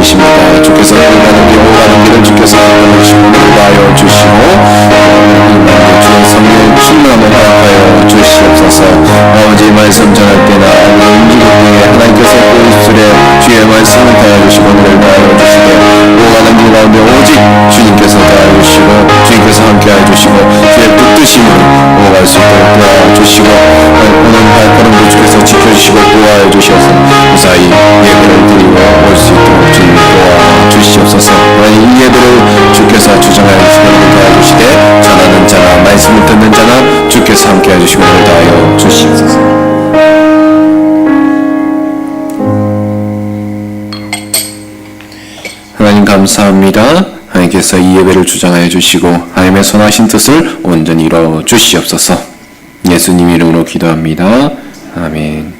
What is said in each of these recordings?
계십니다. 주께서 오가는 길 오가는 길을 주께서 주시고 인도하여 주시고 주의 성령 충만함을 허락하여 주시옵소서. 아버지 말씀 전할 때나 움직일 때에 하나님께서 그 입술에 주의 말씀을 다해주시고 은혜를 다하여 주시되 오가는 길 가운데 오직 주님께서 다해주시고 주님께서 함께하여 주시고 주의 뜻뜻심을 오갈 수 있도록 도와주시고 오늘 발걸음도 주께서 지켜주시고 도와여 주셔서 무사히 예배를 드리고 올 수 있도록 주님 도와주시옵소서. 이 예배를 주께서 주장하여 주시고 도와주시되 전하는 자나 말씀을 듣는 자나 주께서 함께해 주시고 은혜를 다하여 주시옵소서. 하나님 감사합니다. 하나님께서 이 예배를 주장하여 주시고 하나님의 선하신 뜻을 온전히 이루어 주시옵소서. 예수님 이름으로 기도합니다. 아멘.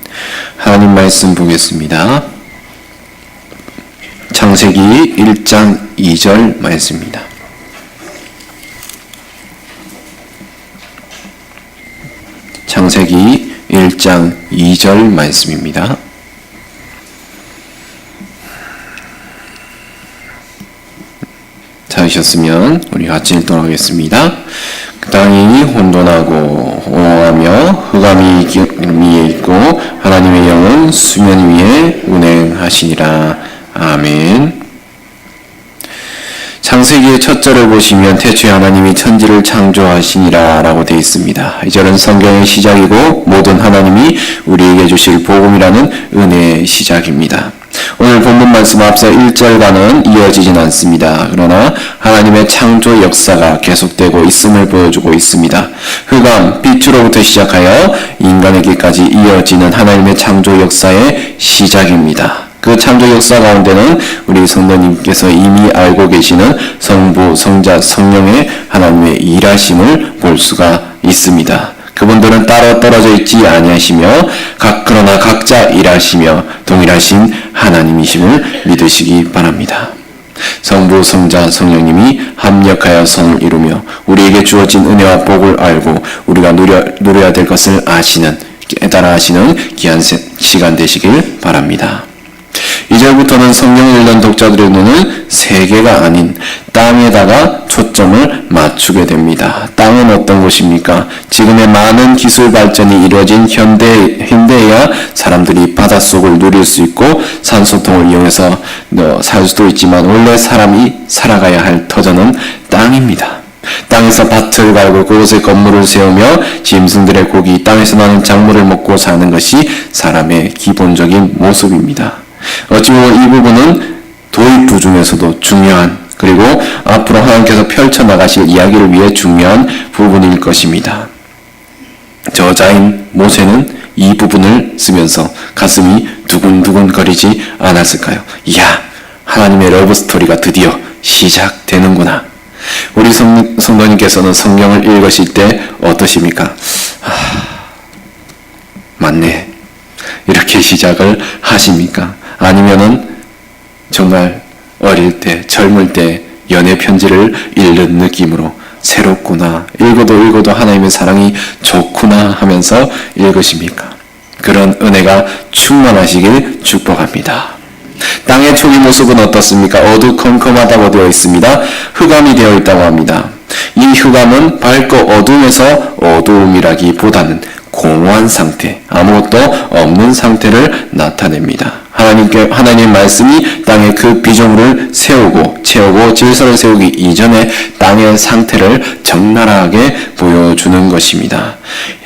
하나님 말씀 보겠습니다. 창세기 1장 2절 말씀입니다. 창세기 1장 2절 말씀입니다. 찾으셨으면 우리 같이 읽도록 하겠습니다. 그 땅이 혼돈하고 오하며 흑암이 위에 있고 하나님의 영은 수면 위에 운행하시니라. 아멘. 창세기의 첫 절을 보시면 태초에 하나님이 천지를 창조하시니라 라고 되어 있습니다. 이 절은 성경의 시작이고 모든 하나님이 우리에게 주실 복음이라는 은혜의 시작입니다. 오늘 본문 말씀 앞서 1절과는 이어지진 않습니다. 그러나 하나님의 창조 역사가 계속되고 있음을 보여주고 있습니다. 흑암, 빛으로부터 시작하여 인간에게까지 이어지는 하나님의 창조 역사의 시작입니다. 그 창조 역사 가운데는 우리 성도님께서 이미 알고 계시는 성부, 성자, 성령의 하나님의 일하심을 볼 수가 있습니다. 그분들은 따로 떨어져 있지 아니하시며 그러나 각자 일하시며 동일하신 하나님이심을 믿으시기 바랍니다. 성부, 성자, 성령님이 합력하여 선을 이루며 우리에게 주어진 은혜와 복을 알고 우리가 누려야 될 것을 아시는, 깨달아 하시는 귀한 시간 되시길 바랍니다. 2절부터는 성경을 읽는 독자들의 눈은 세계가 아닌 땅에다가 초점을 맞추게 됩니다. 땅은 어떤 곳입니까? 지금의 많은 기술 발전이 이루어진 현대에야 사람들이 바닷속을 누릴 수 있고 산소통을 이용해서 살 수도 있지만 원래 사람이 살아가야 할 터전은 땅입니다. 땅에서 밭을 갈고 그곳에 건물을 세우며 짐승들의 고기, 땅에서 나는 작물을 먹고 사는 것이 사람의 기본적인 모습입니다. 어찌 보면 이 부분은 도입부 중에서도 중요한, 그리고 앞으로 하나님께서 펼쳐나가실 이야기를 위해 중요한 부분일 것입니다. 저자인 모세는 이 부분을 쓰면서 가슴이 두근두근 거리지 않았을까요? 이야, 하나님의 러브스토리가 드디어 시작되는구나. 우리 성도님께서는 성경을 읽으실 때 어떠십니까? 맞네, 이렇게 시작을 하십니까? 아니면은 정말 어릴 때, 젊을 때 연애 편지를 읽는 느낌으로 새롭구나, 읽어도 하나님의 사랑이 좋구나 하면서 읽으십니까? 그런 은혜가 충만하시길 축복합니다. 땅의 초기 모습은 어떻습니까? 어두컴컴하다고 되어 있습니다. 흑암이 되어 있다고 합니다. 이 흑암은 밝고 어둠에서 어두움이라기보다는 공허한 상태, 아무것도 없는 상태를 나타냅니다. 하나님 말씀이 땅에 그 피조물을 세우고 채우고 질서를 세우기 이전에 땅의 상태를 적나라하게 보여주는 것입니다.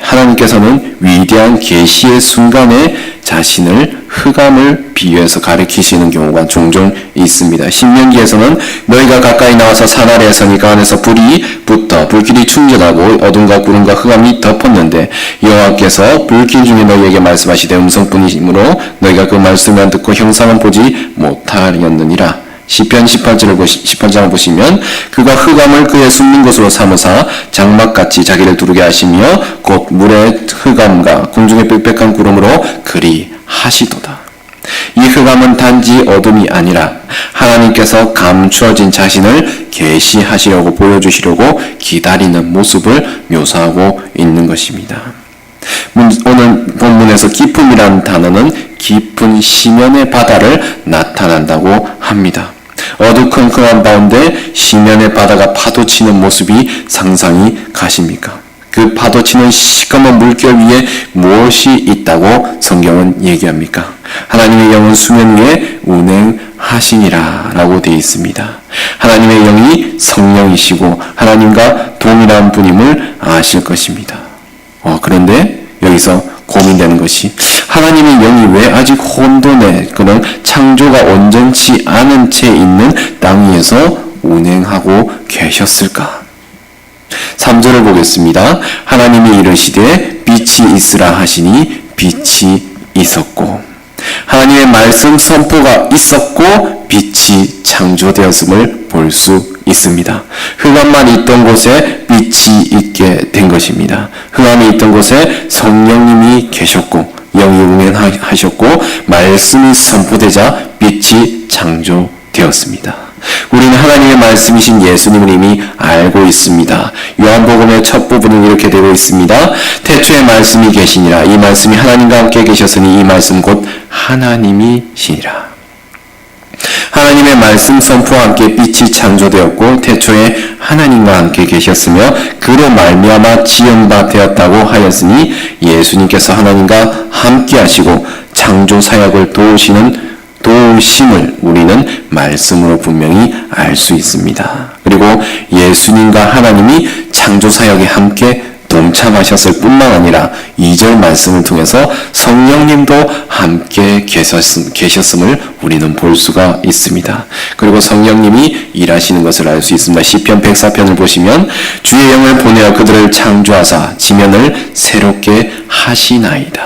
하나님께서는 위대한 계시의 순간에 자신을 흑암을 비유해서 가리키시는 경우가 종종 있습니다. 신명기에서는 너희가 가까이 나와서 산 아래에 서니 그 안에서 불이 붙어 불길이 충전하고 어둠과 구름과 흑암이 덮었는데 여호와께서 불길 중에 너희에게 말씀하시되 음성뿐이므로 너희가 그 말씀만 듣고 형상은 보지 못하였느니라. 시편 18장을 보시면 그가 흑암을 그의 숨는 곳으로 삼으사 장막같이 자기를 두르게 하시며 곧 물의 흑암과 공중의 빽빽한 구름으로 그리하시도다. 이 흑암은 단지 어둠이 아니라 하나님께서 감추어진 자신을 계시하시려고 보여주시려고 기다리는 모습을 묘사하고 있는 것입니다. 오늘 본문에서 기쁨이라는 단어는 깊은 심연의 바다를 나타난다고 합니다. 어두컴컴한 가운데 심연의 바다가 파도치는 모습이 상상이 가십니까? 그 파도치는 시커먼 물결 위에 무엇이 있다고 성경은 얘기합니까? 하나님의 영은 수면 위에 운행하시니라 라고 되어 있습니다. 하나님의 영이 성령이시고 하나님과 동일한 분임을 아실 것입니다. 그런데 여기서 고민되는 것이 하나님의 영이 왜 아직 혼돈의 그런 창조가 온전치 않은 채 있는 땅 위에서 운행하고 계셨을까? 3절을 보겠습니다. 하나님이 이르시되 빛이 있으라 하시니 빛이 있었고, 하나님의 말씀 선포가 있었고 빛이 창조되었음을 볼 수 있습니다. 흑암만 있던 곳에 빛이 있게 된 것입니다. 흑암이 있던 곳에 성령님이 계셨고 영이 운행하셨고 말씀이 선포되자 빛이 창조되었습니다. 우리는 하나님의 말씀이신 예수님을 이미 알고 있습니다. 요한복음의 첫 부분은 이렇게 되고 있습니다. 태초에 말씀이 계시니라. 이 말씀이 하나님과 함께 계셨으니 이 말씀 곧 하나님이시니라. 하나님의 말씀 선포와 함께 빛이 창조되었고 태초에 하나님과 함께 계셨으며 그로 말미암아 지은 바 되었다고 하였으니 예수님께서 하나님과 함께 하시고 창조 사역을 도우심을 우리는 말씀으로 분명히 알 수 있습니다. 그리고 예수님과 하나님이 창조 사역에 함께 동참하셨을 뿐만 아니라 2절 말씀을 통해서 성령님도 함께 계셨음을 우리는 볼 수가 있습니다. 그리고 성령님이 일하시는 것을 알 수 있습니다. 시편 104편을 보시면 주의 영을 보내어 그들을 창조하사 지면을 새롭게 하시나이다.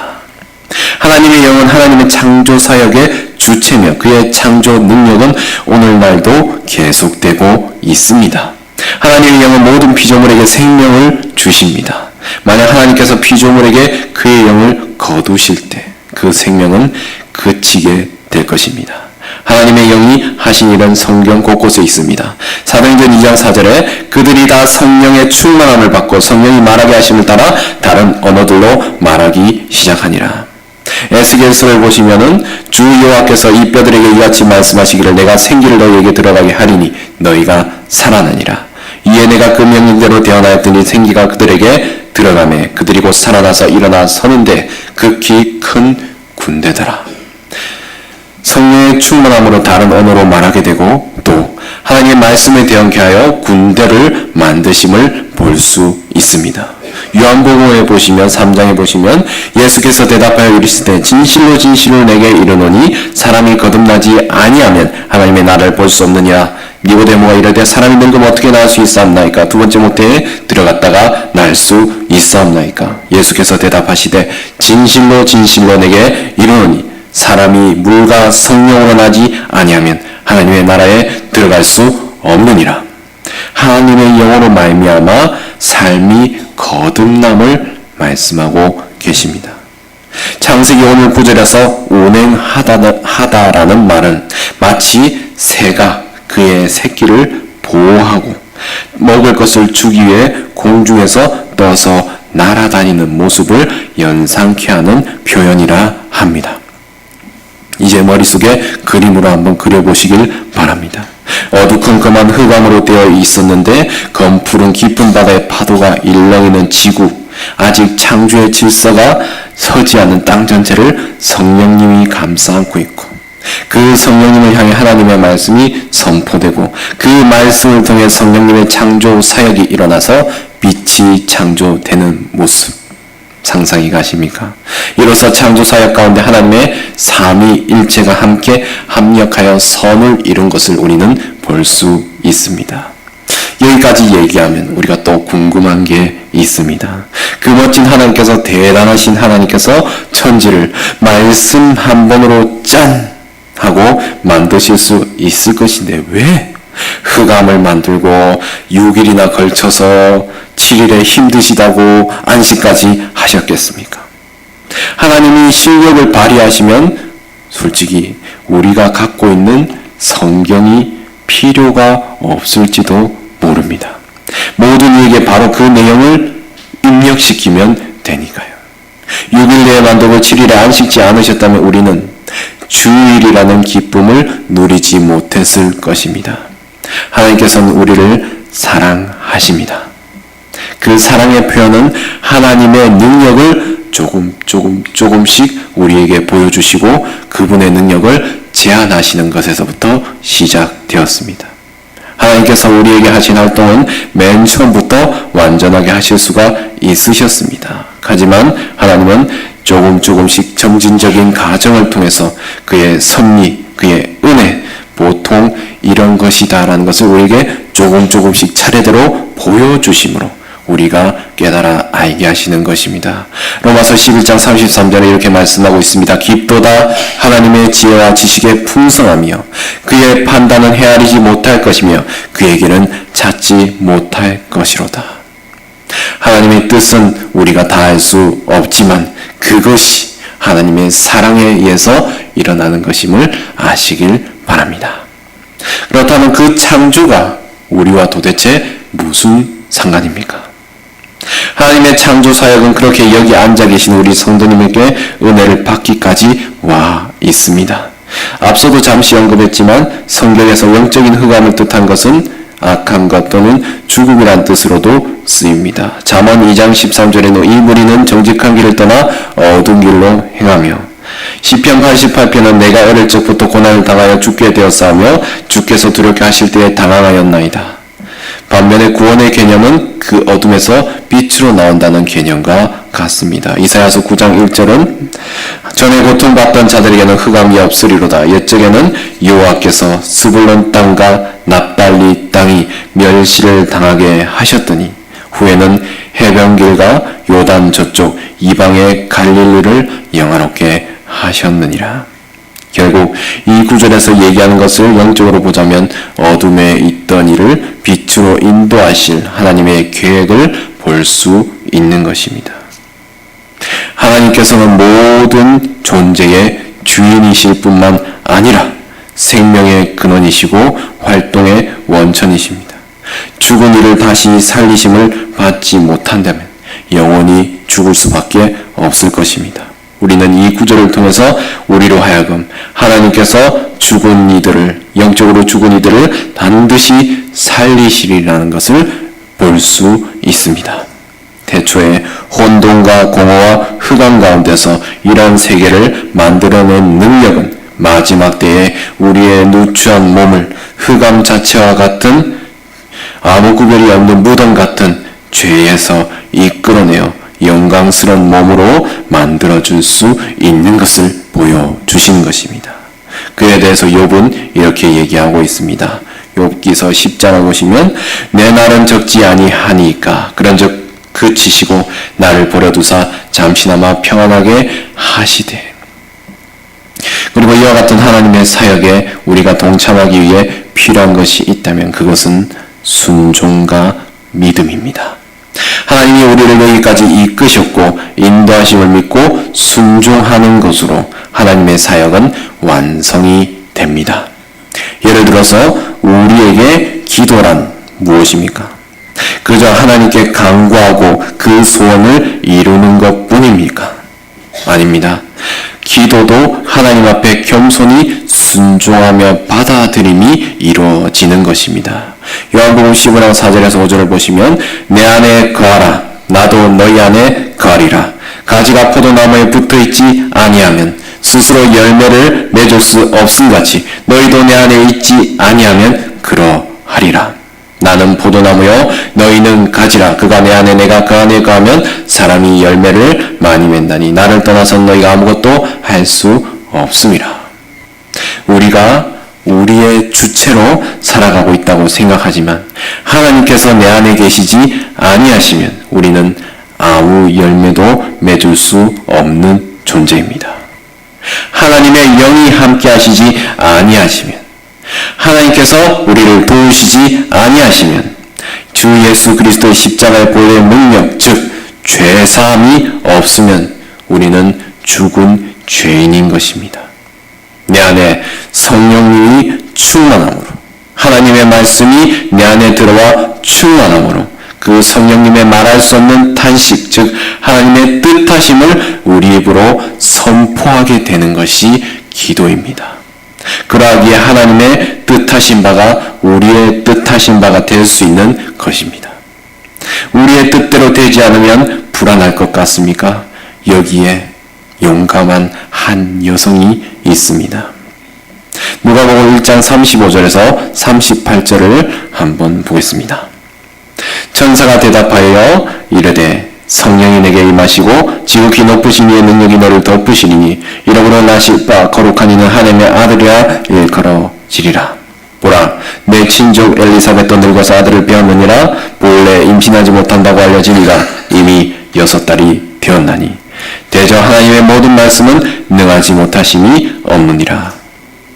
하나님의 영은 하나님의 창조 사역의 주체며 그의 창조 능력은 오늘날도 계속되고 있습니다. 하나님의 영은 모든 피조물에게 생명을 주십니다. 만약 하나님께서 피조물에게 그의 영을 거두실 때 그 생명은 그치게 될 것입니다. 하나님의 영이 하신 일은 성경 곳곳에 있습니다. 사도행전 2장 4절에 그들이 다 성령의 충만함을 받고 성령이 말하게 하심을 따라 다른 언어들로 말하기 시작하니라. 에스겔서를 보시면은 주 여호와께서 이 뼈들에게 이같이 말씀하시기를 내가 생기를 너희에게 들어가게 하리니 너희가 살아나니라. 이에 내가 그 명령대로 대언하였더니 생기가 그들에게 들어가매 그들이 곧 살아나서 일어나 서는데 극히 큰 군대더라. 성령의 충만함으로 다른 언어로 말하게 되고 또 하나님의 말씀에 대언케 하여 군대를 만드심을 볼 수 있습니다. 요한복음에 보시면 3장에 보시면 예수께서 대답하여 이르시되 진실로 진실로 내게 이르노니 사람이 거듭나지 아니하면 하나님의 나라를 볼 수 없느니라. 니고데모가 이르되 사람이 늙으면 어떻게 나을 수 있사옵나이까? 두 번째 모태에 들어갔다가 날 수 있사옵나이까? 예수께서 대답하시되 진실로 진실로 내게 이르노니 사람이 물과 성령으로 나지 아니하면 하나님의 나라에 들어갈 수 없느니라. 하나님의 영으로 말미암아 삶이 거듭남을 말씀하고 계십니다. 창세기 오늘 9절에서 운행하다라는 말은 마치 새가 그의 새끼를 보호하고 먹을 것을 주기 위해 공중에서 떠서 날아다니는 모습을 연상케 하는 표현이라 합니다. 이제 머릿속에 그림으로 한번 그려보시길 바랍니다. 어두컴컴한 흑암으로 되어 있었는데 검푸른 깊은 바다의 파도가 일렁이는 지구, 아직 창조의 질서가 서지 않은 땅 전체를 성령님이 감싸 안고 있고 그 성령님을 향해 하나님의 말씀이 선포되고 그 말씀을 통해 성령님의 창조 사역이 일어나서 빛이 창조되는 모습 상상이 가십니까? 이로써 창조 사역 가운데 하나님의 삼위일체가 함께 합력하여 선을 이룬 것을 우리는 볼 수 있습니다. 여기까지 얘기하면 우리가 또 궁금한 게 있습니다. 그 멋진 하나님께서, 대단하신 하나님께서 천지를 말씀 한 번으로 짠 하고 만드실 수 있을 것인데 왜 흑암을 만들고 6일이나 걸쳐서 7일에 힘드시다고 안식까지 하셨겠습니까? 하나님이 실력을 발휘하시면 솔직히 우리가 갖고 있는 성경이 필요가 없을지도 모릅니다. 모든 이에게 바로 그 내용을 입력시키면 되니까요. 6일 내에 만들고 7일에 안식지 않으셨다면 우리는 주일이라는 기쁨을 누리지 못했을 것입니다. 하나님께서는 우리를 사랑하십니다. 그 사랑의 표현은 하나님의 능력을 조금씩 우리에게 보여주시고 그분의 능력을 제한하시는 것에서부터 시작되었습니다. 하나님께서 우리에게 하신 활동은 맨 처음부터 완전하게 하실 수가 있으셨습니다. 하지만 하나님은 조금씩 점진적인 과정을 통해서 그의 섭리, 그의 은혜, 보통 이런 것이다라는 것을 우리에게 조금씩 차례대로 보여주심으로 우리가 깨달아 알게 하시는 것입니다. 로마서 11장 33절에 이렇게 말씀하고 있습니다. 깊도다 하나님의 지혜와 지식의 풍성하며 그의 판단은 헤아리지 못할 것이며 그의 길은 찾지 못할 것이로다. 하나님의 뜻은 우리가 다 알 수 없지만 그것이 하나님의 사랑에 의해서 일어나는 것임을 아시길 바랍니다. 그렇다면 그 창조가 우리와 도대체 무슨 상관입니까? 하나님의 창조 사역은 그렇게 여기 앉아 계신 우리 성도님에게 은혜를 받기까지 와 있습니다. 앞서도 잠시 언급했지만 성경에서 영적인 흑암을 뜻한 것은 악한 것 또는 죽음이란 뜻으로도 쓰입니다. 잠언 2장 13절에는 이 무리는 정직한 길을 떠나 어두운 길로 행하며 시편 88편은 내가 어릴 적부터 고난을 당하여 죽게 되었사오며 주께서 두렵게 하실 때에 당황하였나이다. 반면에 구원의 개념은 그 어둠에서 빛으로 나온다는 개념과 같습니다. 이사야서 9장 1절은 전에 고통받던 자들에게는 흑암이 없으리로다. 옛적에는 여호와께서 스불론 땅과 납달리 땅이 멸시를 당하게 하셨더니 후에는 해변길과 요단 저쪽 이방의 갈릴리를 영화롭게 하셨느니라. 결국 이 구절에서 얘기하는 것을 영적으로 보자면 어둠에 있던 이를 빛으로 인도하실 하나님의 계획을 볼 수 있는 것입니다. 하나님께서는 모든 존재의 주인이실 뿐만 아니라 생명의 근원이시고 활동의 원천이십니다. 죽은 이를 다시 살리심을 받지 못한다면 영원히 죽을 수밖에 없을 것입니다. 우리는 이 구절을 통해서 우리로 하여금 하나님께서 죽은 이들을, 영적으로 죽은 이들을 반드시 살리시리라는 것을 볼 수 있습니다. 태초에 혼돈과 공허와 흑암 가운데서 이런 세계를 만들어낸 능력은 마지막 때에 우리의 누추한 몸을 흑암 자체와 같은 아무 구별이 없는 무덤 같은 죄에서 이끌어내어 영광스러운 몸으로 만들어줄 수 있는 것을 보여주신 것입니다. 그에 대해서 욥은 이렇게 얘기하고 있습니다. 욥기서 10장을 보시면 내 날은 적지 아니하니까 그런즉 그치시고 나를 버려두사 잠시나마 평안하게 하시되. 그리고 이와 같은 하나님의 사역에 우리가 동참하기 위해 필요한 것이 있다면 그것은 순종과 믿음입니다. 하나님이 우리를 여기까지 이끄셨고 인도하심을 믿고 순종하는 것으로 하나님의 사역은 완성이 됩니다. 예를 들어서 우리에게 기도란 무엇입니까? 그저 하나님께 간구하고 그 소원을 이루는 것뿐입니까? 아닙니다. 기도도 하나님 앞에 겸손히 순종하며 받아들임이 이루어지는 것입니다. 요한복음 15장 4절에서 5절을 보시면 내 안에 거하라 나도 너희 안에 거하리라. 가지가 포도나무에 붙어있지 아니하면 스스로 열매를 맺을 수 없음같이 너희도 내 안에 있지 아니하면 그러하리라. 나는 포도나무요 너희는 가지라. 그가 내 안에 내가 그 안에 거하면 사람이 열매를 많이 맺나니 나를 떠나선 너희가 아무것도 할 수 없음이라. 우리가 우리의 주체로 살아가고 있다고 생각하지만 하나님께서 내 안에 계시지 아니하시면 우리는 아무 열매도 맺을 수 없는 존재입니다. 하나님의 영이 함께 하시지 아니하시면 하나님께서 우리를 도우시지 아니하시면 주 예수 그리스도의 십자가의 보혈의 능력 즉 죄사함이 없으면 우리는 죽은 죄인인 것입니다. 내 안에 성령님이 충만함으로 하나님의 말씀이 내 안에 들어와 충만함으로 그 성령님의 말할 수 없는 탄식, 즉 하나님의 뜻하심을 우리 입으로 선포하게 되는 것이 기도입니다. 그러하기에 하나님의 뜻하신 바가 우리의 뜻하신 바가 될 수 있는 것입니다. 우리의 뜻대로 되지 않으면 불안할 것 같습니까? 여기에 용감한 한 여성이 있습니다. 누가복음 1장 35절에서 38절을 한번 보겠습니다. 천사가 대답하여 이르되 성령이 내게 임하시고 지극히 높으신 이의 능력이 너를 덮으시리니 이러므로 나실 바 거룩한 이는 하나님의 아들이라 일컬어지리라. 보라, 내 친족 엘리사벳도 늙어서 아들을 배었느니라. 본래 임신하지 못한다고 알려지니가 이미 6달이 되었나니 대저 하나님의 모든 말씀은 능하지 못하심이 없느니라.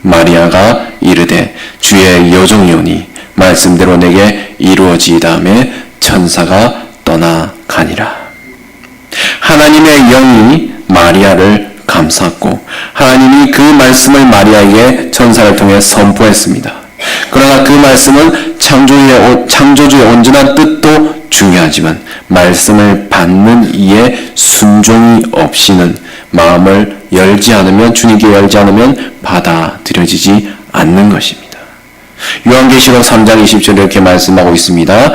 마리아가 이르되 주의 여종이오니 말씀대로 내게 이루어지이다음에 천사가 떠나가니라. 하나님의 영이 마리아를 감쌌고 하나님이 그 말씀을 마리아에게 천사를 통해 선포했습니다. 그러나 그 말씀은 창조주의 온전한 뜻도 중요하지만 말씀을 받는 이의 순종이 없이는 마음을 열지 않으면, 주님께 열지 않으면 받아들여지지 않는 것입니다. 요한계시록 3장 20절에 이렇게 말씀하고 있습니다.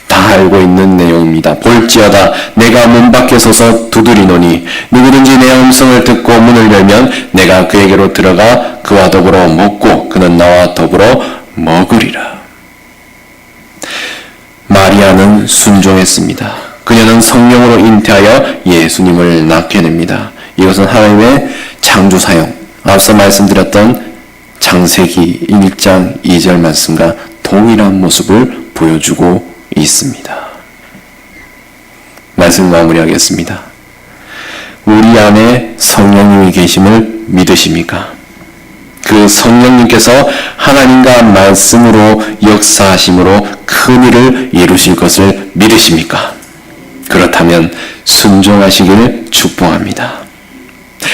다 알고 있는 내용입니다. 볼지어다 내가 문 밖에 서서 두드리노니 누구든지 내 음성을 듣고 문을 열면 내가 그에게로 들어가 그와 더불어 먹고 그는 나와 더불어 먹으리라. 마리아는 순종했습니다. 그녀는 성령으로 잉태하여 예수님을 낳게 됩니다. 이것은 하나님의 창조 사용, 앞서 말씀드렸던 창세기 1장 2절 말씀과 동일한 모습을 보여주고 있습니다. 말씀 마무리하겠습니다. 우리 안에 성령님이 계심을 믿으십니까? 그 성령님께서 하나님과 말씀으로 역사하심으로 큰 일을 이루실 것을 믿으십니까? 그렇다면 순종하시기를 축복합니다.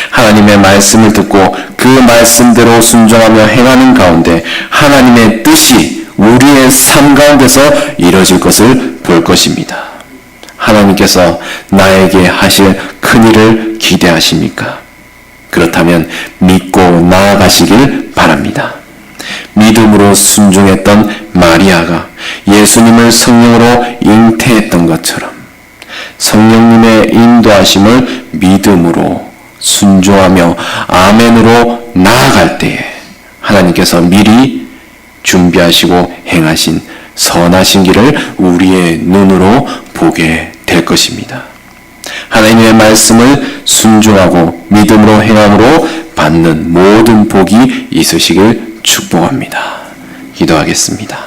하나님의 말씀을 듣고 그 말씀대로 순종하며 행하는 가운데 하나님의 뜻이 우리의 삶 가운데서 이루어질 것을 볼 것입니다. 하나님께서 나에게 하실 큰 일을 기대하십니까? 그렇다면 믿고 나아가시길 바랍니다. 믿음으로 순종했던 마리아가 예수님을 성령으로 잉태했던 것처럼 성령님의 인도하심을 믿음으로 순종하며 아멘으로 나아갈 때에 하나님께서 미리 준비하시고 행하신 선하신 길을 우리의 눈으로 보게 될 것입니다. 하나님의 말씀을 순종하고 믿음으로 행함으로 받는 모든 복이 있으시길 축복합니다. 기도하겠습니다.